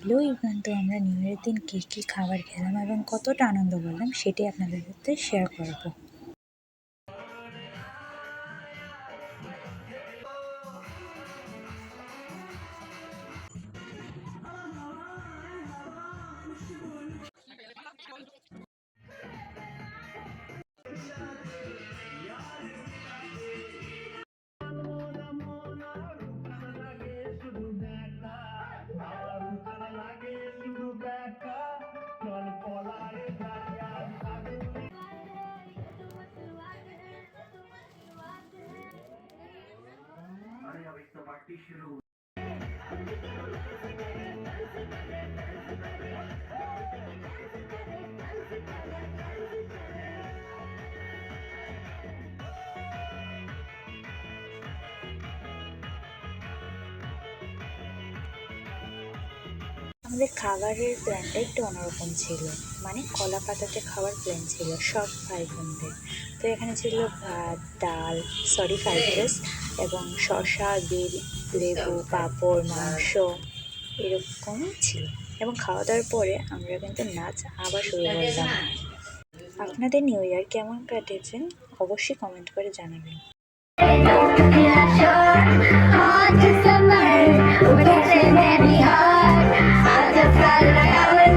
Hello everyone, তো আমরা new ইয়ারের দিন কী কী খাবার খেলাম এবং কতটা আনন্দ করলাম সেটাই আপনাদের সাথে শেয়ার করব। আমাদের খাবারের প্ল্যানটা একটু অন্যরকম ছিল, মানে কলা পাতাতে খাওয়ার প্ল্যান ছিল সব ভাই বোনদের। তো এখানে ছিল ভাত, ডাল, ফ্রাইড রাইস এবং শসা, বিন, লেবু, পাঁপড়, মাংস এরকম ছিল। এবং খাওয়া দাওয়ার পরে আমরা কিন্তু নাচ আবার শুরু করলাম। আপনাদের নিউ ইয়ার কেমন কাটেছে অবশ্যই কমেন্ট করে জানাবেন। I just felt like I was